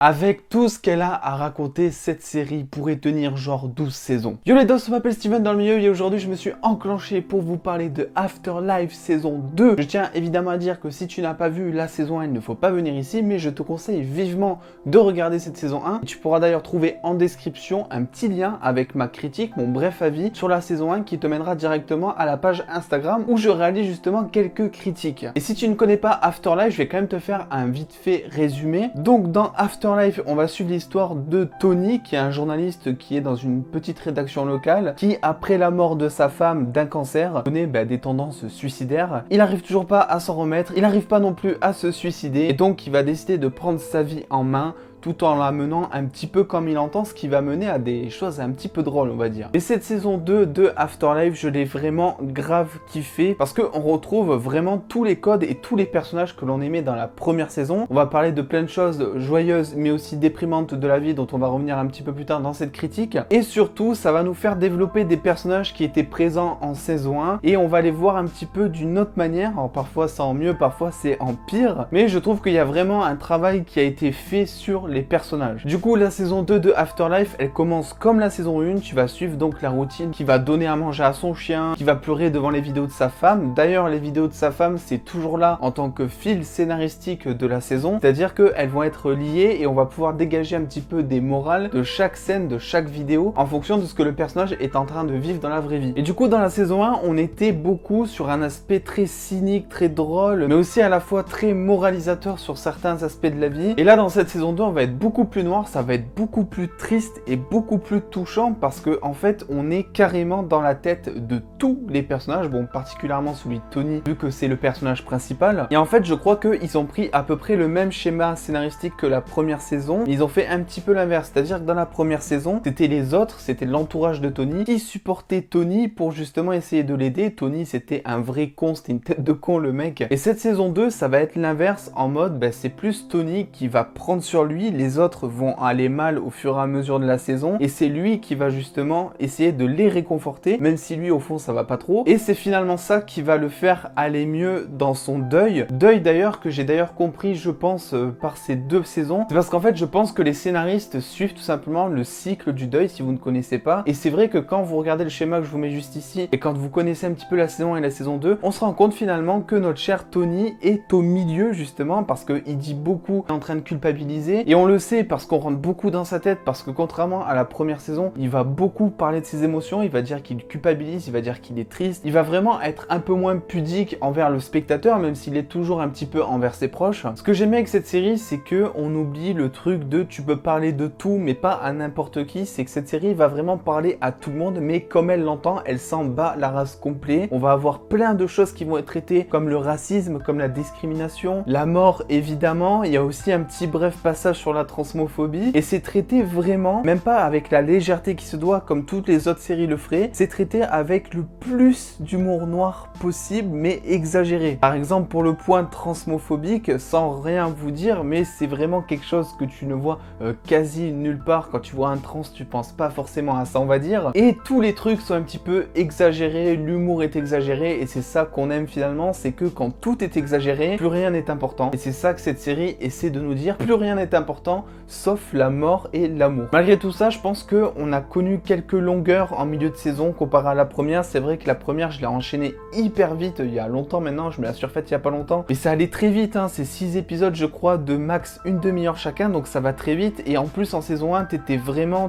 Avec tout ce qu'elle a à raconter, cette série pourrait tenir genre 12 saisons. Yo les dos, je m'appelle Steven dans le milieu et aujourd'hui je me suis enclenché pour vous parler de Afterlife saison 2. Je tiens évidemment à dire que si tu n'as pas vu la saison 1, il ne faut pas venir ici, mais je te conseille vivement de regarder cette saison 1. Et tu pourras d'ailleurs trouver en description un petit lien avec ma critique, mon bref avis sur la saison 1 qui te mènera directement à la page Instagram où je réalise justement quelques critiques. Et si tu ne connais pas Afterlife, je vais quand même te faire un vite fait résumé. Donc dans Afterlife, on va suivre l'histoire de Tony, qui est un journaliste qui est dans une petite rédaction locale, qui, après la mort de sa femme d'un cancer, connaît des tendances suicidaires. Il n'arrive toujours pas à s'en remettre, il n'arrive pas non plus à se suicider, et donc il va décider de prendre sa vie en main, tout en la menant un petit peu comme il entend, ce qui va mener à des choses un petit peu drôles, on va dire. Et cette saison 2 de Afterlife, je l'ai vraiment grave kiffé, parce qu'on retrouve vraiment tous les codes et tous les personnages que l'on aimait dans la première saison. On va parler de plein de choses joyeuses, mais aussi déprimantes de la vie, dont on va revenir un petit peu plus tard dans cette critique. Et surtout, ça va nous faire développer des personnages qui étaient présents en saison 1, et on va les voir un petit peu d'une autre manière. Alors parfois c'est en mieux, parfois c'est en pire, mais je trouve qu'il y a vraiment un travail qui a été fait sur les personnages. Du coup, la saison 2 de Afterlife, elle commence comme la saison 1. Tu vas suivre donc la routine qui va donner à manger à son chien, qui va pleurer devant les vidéos de sa femme. D'ailleurs, les vidéos de sa femme, c'est toujours là en tant que fil scénaristique de la saison. C'est-à-dire qu'elles vont être liées et on va pouvoir dégager un petit peu des morales de chaque scène, de chaque vidéo, en fonction de ce que le personnage est en train de vivre dans la vraie vie. Et du coup, dans la saison 1, on était beaucoup sur un aspect très cynique, très drôle, mais aussi à la fois très moralisateur sur certains aspects de la vie. Et là, dans cette saison 2, on va être beaucoup plus noir, ça va être beaucoup plus triste et beaucoup plus touchant parce que en fait on est carrément dans la tête de tous les personnages, bon particulièrement celui de Tony vu que c'est le personnage principal. Et en fait je crois qu'ils ont pris à peu près le même schéma scénaristique que la première saison, mais ils ont fait un petit peu l'inverse, c'est-à-dire que dans la première saison c'était les autres, c'était l'entourage de Tony qui supportait Tony pour justement essayer de l'aider. Tony c'était un vrai con, c'était une tête de con le mec. Et cette saison 2 ça va être l'inverse en mode c'est plus Tony qui va prendre sur lui, les autres vont aller mal au fur et à mesure de la saison et c'est lui qui va justement essayer de les réconforter, même si lui au fond ça va pas trop, et c'est finalement ça qui va le faire aller mieux dans son deuil d'ailleurs que j'ai d'ailleurs compris je pense par ces deux saisons. C'est parce qu'en fait je pense que les scénaristes suivent tout simplement le cycle du deuil si vous ne connaissez pas, et c'est vrai que quand vous regardez le schéma que je vous mets juste ici et quand vous connaissez un petit peu la saison 1 et la saison 2, on se rend compte finalement que notre cher Tony est au milieu justement parce qu'il dit beaucoup, en train de culpabiliser, et on le sait parce qu'on rentre beaucoup dans sa tête, parce que contrairement à la première saison, il va beaucoup parler de ses émotions, il va dire qu'il culpabilise, il va dire qu'il est triste, il va vraiment être un peu moins pudique envers le spectateur, même s'il est toujours un petit peu envers ses proches. Ce que j'aimais avec cette série, c'est que on oublie le truc de tu peux parler de tout, mais pas à n'importe qui. C'est que cette série va vraiment parler à tout le monde, mais comme elle l'entend, elle s'en bat la race complet. On va avoir plein de choses qui vont être traitées, comme le racisme, comme la discrimination, la mort évidemment. Il y a aussi un petit bref passage sur la transmophobie, et c'est traité vraiment, même pas avec la légèreté qui se doit comme toutes les autres séries le feraient, c'est traité avec le plus d'humour noir possible, mais exagéré. Par exemple pour le point transmophobique, sans rien vous dire, mais c'est vraiment quelque chose que tu ne vois quasi nulle part. Quand tu vois un trans, tu penses pas forcément à ça, on va dire, et tous les trucs sont un petit peu exagérés, l'humour est exagéré, et c'est ça qu'on aime finalement, c'est que quand tout est exagéré, plus rien n'est important, et c'est ça que cette série essaie de nous dire, plus rien n'est important sauf la mort et l'amour. Malgré tout ça, je pense qu'on a connu quelques longueurs en milieu de saison comparé à la première. C'est vrai que la première, je l'ai enchaînée hyper vite il y a longtemps maintenant, je me la suis refaite il y a pas longtemps, mais ça allait très vite, c'est 6 épisodes je crois de max une demi-heure chacun, donc ça va très vite. Et en plus en saison 1,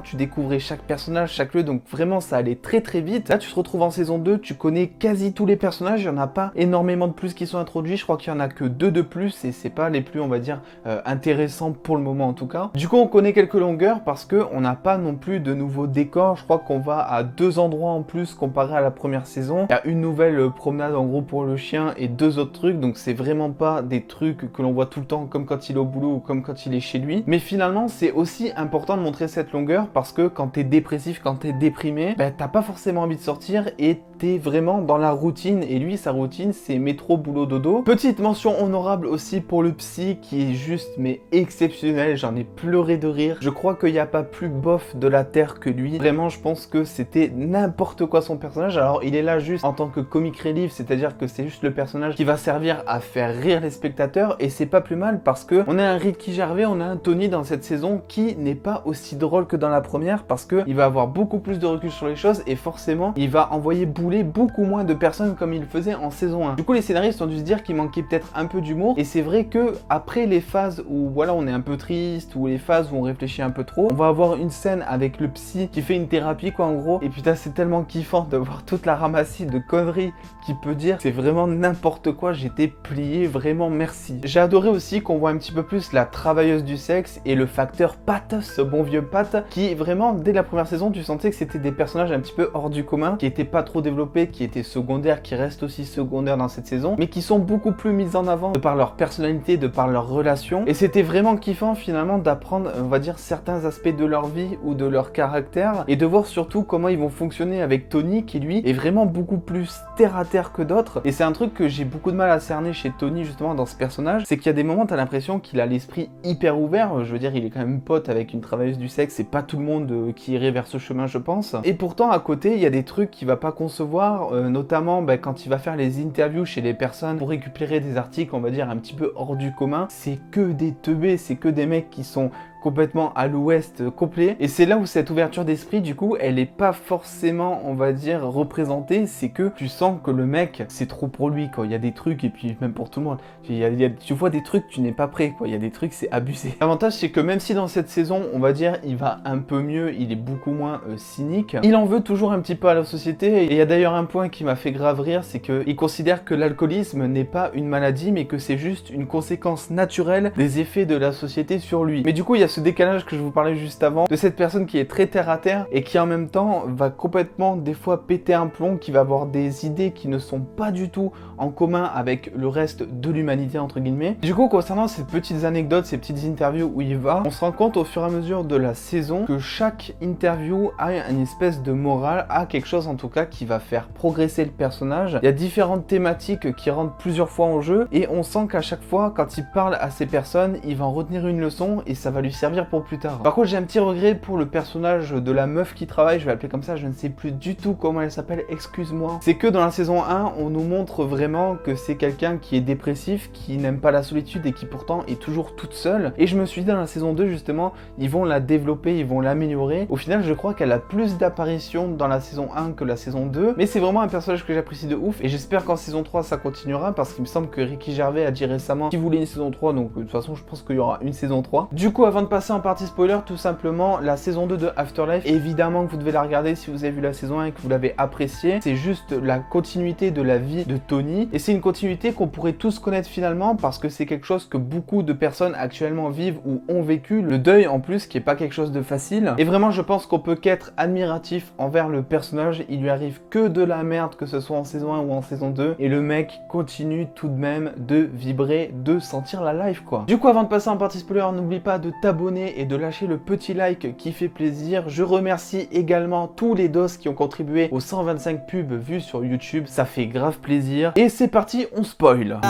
tu découvrais chaque personnage, chaque lieu, donc vraiment ça allait très très vite. Là tu te retrouves en saison 2, tu connais quasi tous les personnages, il n'y en a pas énormément de plus qui sont introduits, je crois qu'il y en a que 2 de plus, et c'est pas les plus on va dire intéressants pour le moment en tout cas. Du coup on connaît quelques longueurs parce que on n'a pas non plus de nouveaux décors. Je crois qu'on va à 2 endroits en plus comparé à la première saison. Il y a une nouvelle promenade en gros pour le chien et 2 autres trucs, donc c'est vraiment pas des trucs que l'on voit tout le temps comme quand il est au boulot ou comme quand il est chez lui. Mais finalement c'est aussi important de montrer cette longueur parce que quand t'es dépressif, quand t'es déprimé, t'as pas forcément envie de sortir et t'es vraiment dans la routine et lui sa routine c'est métro boulot dodo. Petite mention honorable aussi pour le psy qui est juste mais exceptionnel, j'en ai pleuré de rire. Je crois qu'il n'y a pas plus bof de la terre que lui. Vraiment je pense que c'était n'importe quoi son personnage. Alors il est là juste en tant que comic relief, c'est-à-dire que c'est juste le personnage qui va servir à faire rire les spectateurs et c'est pas plus mal parce que on a un Ricky Gervais, on a un Tony dans cette saison qui n'est pas aussi drôle que dans la première parce que il va avoir beaucoup plus de recul sur les choses et forcément il va envoyer bouler beaucoup moins de personnes comme il le faisait en saison 1. Du coup les scénaristes ont dû se dire qu'il manquait peut-être un peu d'humour et c'est vrai que après les phases où voilà on est un peu triste ou les phases où on réfléchit un peu trop, on va avoir une scène avec le psy qui fait une thérapie quoi en gros et putain c'est tellement kiffant de voir toute la ramassie de conneries qu'il peut dire, c'est vraiment n'importe quoi, j'étais plié, vraiment merci. J'ai adoré aussi qu'on voit un petit peu plus la travailleuse du sexe et le facteur Pat, ce bon vieux Pat, qui vraiment dès la première saison tu sentais que c'était des personnages un petit peu hors du commun, qui étaient pas trop développés, qui étaient secondaires, qui restent aussi secondaires dans cette saison, mais qui sont beaucoup plus mis en avant de par leur personnalité, de par leur relation, et c'était vraiment kiffant finalement d'apprendre, on va dire, certains aspects de leur vie ou de leur caractère, et de voir surtout comment ils vont fonctionner avec Tony, qui lui est vraiment beaucoup plus terre à terre que d'autres, et c'est un truc que j'ai beaucoup de mal à cerner chez Tony justement dans ce personnage, c'est qu'il y a des moments t'as l'impression qu'il a l'esprit hyper ouvert, je veux dire il est quand même pote avec une travailleuse du sexe, c'est pas tout le monde qui irait vers ce chemin je pense, et pourtant à côté il y a des trucs qu'il va pas concevoir, notamment quand il va faire les interviews chez les personnes pour récupérer des articles on va dire un petit peu hors du commun, c'est que des teubés, c'est que des mecs qui sont complètement à l'ouest complet, et c'est là où cette ouverture d'esprit du coup elle est pas forcément on va dire représentée, c'est que tu sens que le mec c'est trop pour lui quoi, il y a des trucs et puis même pour tout le monde, tu vois des trucs tu n'es pas prêt quoi, il y a des trucs c'est abusé. L'avantage c'est que même si dans cette saison on va dire il va un peu mieux, il est beaucoup moins cynique, il en veut toujours un petit peu à la société, et il y a d'ailleurs un point qui m'a fait grave rire, c'est qu'il considère que l'alcoolisme n'est pas une maladie mais que c'est juste une conséquence naturelle des effets de la société sur lui. Mais du coup il y a ce décalage que je vous parlais juste avant, de cette personne qui est très terre à terre et qui en même temps va complètement des fois péter un plomb, qui va avoir des idées qui ne sont pas du tout en commun avec le reste de l'humanité entre guillemets. Du coup concernant ces petites anecdotes, ces petites interviews où il va, on se rend compte au fur et à mesure de la saison que chaque interview a une espèce de morale, a quelque chose en tout cas qui va faire progresser le personnage. Il y a différentes thématiques qui rentrent plusieurs fois en jeu et on sent qu'à chaque fois quand il parle à ces personnes, il va en retenir une leçon et ça va lui servir pour plus tard. Par contre j'ai un petit regret pour le personnage de la meuf qui travaille, je vais l'appeler comme ça, je ne sais plus du tout comment elle s'appelle, excuse-moi. C'est que dans la saison 1 on nous montre vraiment que c'est quelqu'un qui est dépressif, qui n'aime pas la solitude et qui pourtant est toujours toute seule, et je me suis dit dans la saison 2 justement ils vont la développer, ils vont l'améliorer. Au final je crois qu'elle a plus d'apparitions dans la saison 1 que la saison 2, mais c'est vraiment un personnage que j'apprécie de ouf et j'espère qu'en saison 3 ça continuera, parce qu'il me semble que Ricky Gervais a dit récemment qu'il voulait une saison 3, donc de toute façon je pense qu'il y aura une saison 3. Du coup avant de passer en partie spoiler, tout simplement la saison 2 de Afterlife, évidemment que vous devez la regarder si vous avez vu la saison 1 et que vous l'avez appréciée, c'est juste la continuité de la vie de Tony, et c'est une continuité qu'on pourrait tous connaître finalement parce que c'est quelque chose que beaucoup de personnes actuellement vivent ou ont vécu, le deuil en plus qui est pas quelque chose de facile, et vraiment je pense qu'on peut qu'être admiratif envers le personnage, il lui arrive que de la merde que ce soit en saison 1 ou en saison 2 et le mec continue tout de même de vibrer, de sentir la life quoi. Du coup avant de passer en partie spoiler, n'oublie pas de t'abonner et de lâcher le petit like qui fait plaisir. Je remercie également tous les dos qui ont contribué aux 125 pubs vues sur YouTube, ça fait grave plaisir. Et c'est parti, on spoil.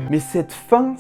Mais cette fin,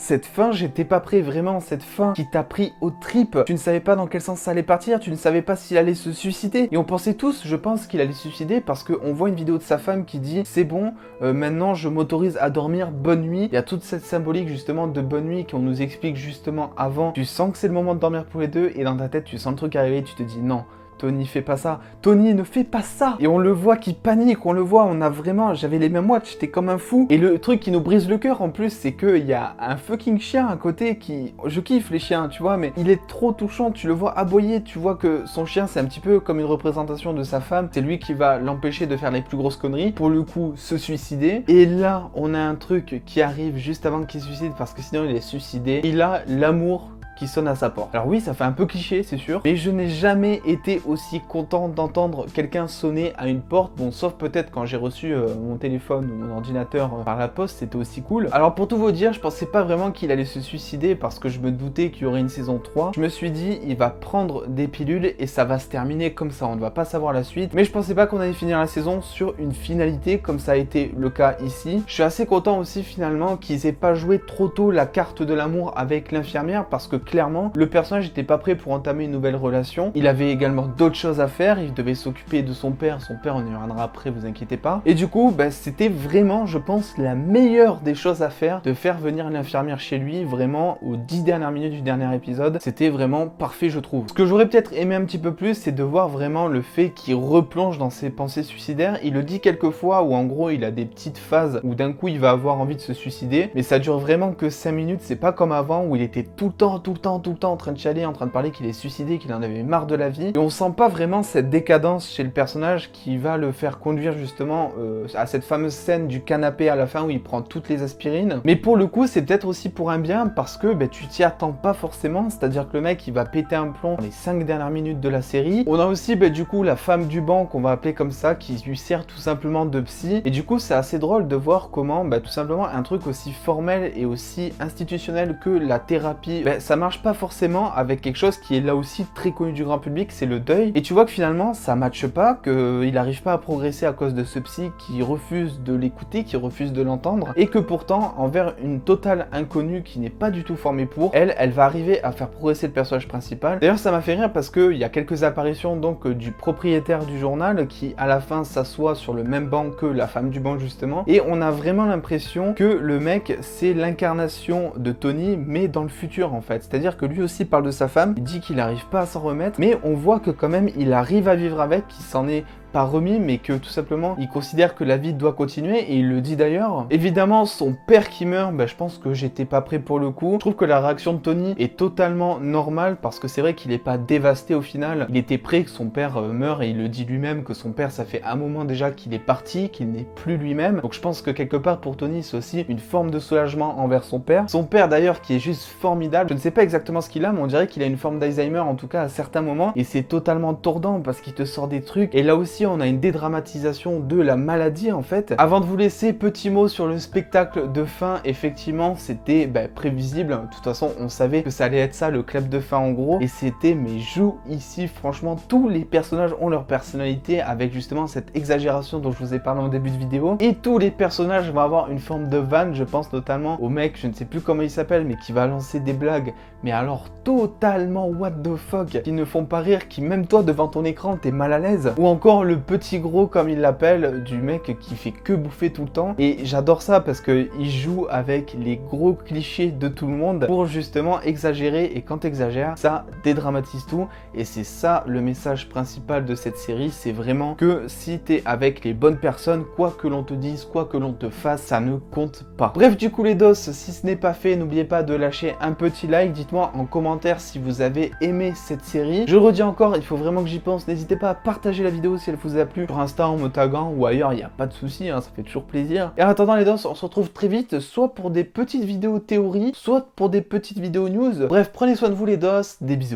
j'étais pas prêt, vraiment, cette fin qui t'a pris aux tripes. Tu ne savais pas dans quel sens ça allait partir, tu ne savais pas s'il allait se suicider. Et on pensait tous, je pense, qu'il allait se suicider parce qu'on voit une vidéo de sa femme qui dit « C'est bon, maintenant je m'autorise à dormir, bonne nuit ». Il y a toute cette symbolique justement de bonne nuit qu'on nous explique justement avant. Tu sens que c'est le moment de dormir pour les deux et dans ta tête, tu sens le truc arriver et tu te dis « Non ». Tony fais pas ça, Tony ne fait pas ça. Et on le voit qui panique, on le voit, on a vraiment, j'avais les mêmes watts, j'étais comme un fou. Et le truc qui nous brise le cœur en plus, c'est qu'il y a un fucking chien à côté qui, je kiffe les chiens, tu vois, mais il est trop touchant, tu le vois aboyer, tu vois que son chien c'est un petit peu comme une représentation de sa femme, c'est lui qui va l'empêcher de faire les plus grosses conneries, pour le coup se suicider. Et là, on a un truc qui arrive juste avant qu'il se suicide, parce que sinon il est suicidé, il a l'amour qui sonne à sa porte. Alors oui, ça fait un peu cliché, c'est sûr, mais je n'ai jamais été aussi content d'entendre quelqu'un sonner à une porte, bon, sauf peut-être quand j'ai reçu mon téléphone ou mon ordinateur par la poste, c'était aussi cool. Alors pour tout vous dire, je pensais pas vraiment qu'il allait se suicider parce que je me doutais qu'il y aurait une saison 3. Je me suis dit, il va prendre des pilules et ça va se terminer comme ça, on ne va pas savoir la suite. Mais je pensais pas qu'on allait finir la saison sur une finalité comme ça a été le cas ici. Je suis assez content aussi finalement qu'ils aient pas joué trop tôt la carte de l'amour avec l'infirmière parce que clairement, le personnage n'était pas prêt pour entamer une nouvelle relation. Il avait également d'autres choses à faire, il devait s'occuper de son père, on y reviendra après, vous inquiétez pas. Et du coup, c'était vraiment, je pense, la meilleure des choses à faire, de faire venir l'infirmière chez lui, vraiment aux 10 dernières minutes du dernier épisode. C'était vraiment parfait, je trouve. Ce que j'aurais peut-être aimé un petit peu plus, c'est de voir vraiment le fait qu'il replonge dans ses pensées suicidaires. Il le dit quelques fois où en gros, il a des petites phases où d'un coup, il va avoir envie de se suicider, mais ça dure vraiment que 5 minutes, c'est pas comme avant où il était tout le temps en train de chialer, en train de parler qu'il est suicidé, qu'il en avait marre de la vie. Et on sent pas vraiment cette décadence chez le personnage qui va le faire conduire justement à cette fameuse scène du canapé à la fin où il prend toutes les aspirines. Mais pour le coup, c'est peut-être aussi pour un bien parce que tu t'y attends pas forcément, c'est-à-dire que le mec il va péter un plomb dans les 5 dernières minutes de la série. On a aussi du coup la femme du banc qu'on va appeler comme ça qui lui sert tout simplement de psy. Et du coup, c'est assez drôle de voir comment tout simplement un truc aussi formel et aussi institutionnel que la thérapie, ça marche pas forcément avec quelque chose qui est là aussi très connu du grand public, c'est le deuil. Et tu vois que finalement ça matche pas, qu'il n'arrive pas à progresser à cause de ce psy qui refuse de l'écouter, qui refuse de l'entendre, et que pourtant envers une totale inconnue qui n'est pas du tout formée pour, elle va arriver à faire progresser le personnage principal. D'ailleurs ça m'a fait rire parce qu'il y a quelques apparitions donc du propriétaire du journal qui à la fin s'assoit sur le même banc que la femme du banc justement, et on a vraiment l'impression que le mec c'est l'incarnation de Tony mais dans le futur en fait, c'est-à-dire que lui aussi parle de sa femme, il dit qu'il n'arrive pas à s'en remettre, mais on voit que quand même il arrive à vivre avec, qu'il s'en est pas remis, mais que tout simplement il considère que la vie doit continuer, et il le dit d'ailleurs. Évidemment son père qui meurt, je pense que j'étais pas prêt pour le coup. Je trouve que la réaction de Tony est totalement normale parce que c'est vrai qu'il est pas dévasté au final, il était prêt que son père meure, et il le dit lui-même que son père ça fait un moment déjà qu'il est parti, qu'il n'est plus lui-même, donc je pense que quelque part pour Tony c'est aussi une forme de soulagement envers son père d'ailleurs qui est juste formidable. Je ne sais pas exactement ce qu'il a, mais on dirait qu'il a une forme d'Alzheimer en tout cas à certains moments, et c'est totalement tordant parce qu'il te sort des trucs, et là aussi on a une dédramatisation de la maladie en fait. Avant de vous laisser, petit mot sur le spectacle de fin. Effectivement c'était prévisible, de toute façon on savait que ça allait être ça, le clap de fin en gros, et c'était mais joue ici franchement, tous les personnages ont leur personnalité avec justement cette exagération dont je vous ai parlé en début de vidéo, et tous les personnages vont avoir une forme de vanne. Je pense notamment au mec, je ne sais plus comment il s'appelle, mais qui va lancer des blagues, mais alors totalement what the fuck, qui ne font pas rire, qui même toi devant ton écran t'es mal à l'aise, ou encore le petit gros comme il l'appelle, du mec qui fait que bouffer tout le temps. Et j'adore ça parce que il joue avec les gros clichés de tout le monde pour justement exagérer, et quand t'exagères ça dédramatise tout, et c'est ça le message principal de cette série, c'est vraiment que si t'es avec les bonnes personnes, quoi que l'on te dise, quoi que l'on te fasse, ça ne compte pas. Bref, du coup les dos, si ce n'est pas fait, n'oubliez pas de lâcher un petit like, dites-moi en commentaire si vous avez aimé cette série. Je redis encore, il faut vraiment que j'y pense, n'hésitez pas à partager la vidéo si elle vous a plu sur Insta en me taguant ou ailleurs, il n'y a pas de souci, ça fait toujours plaisir. Et en attendant les dos, on se retrouve très vite, soit pour des petites vidéos théories, soit pour des petites vidéos news. Bref, prenez soin de vous les dos, des bisous.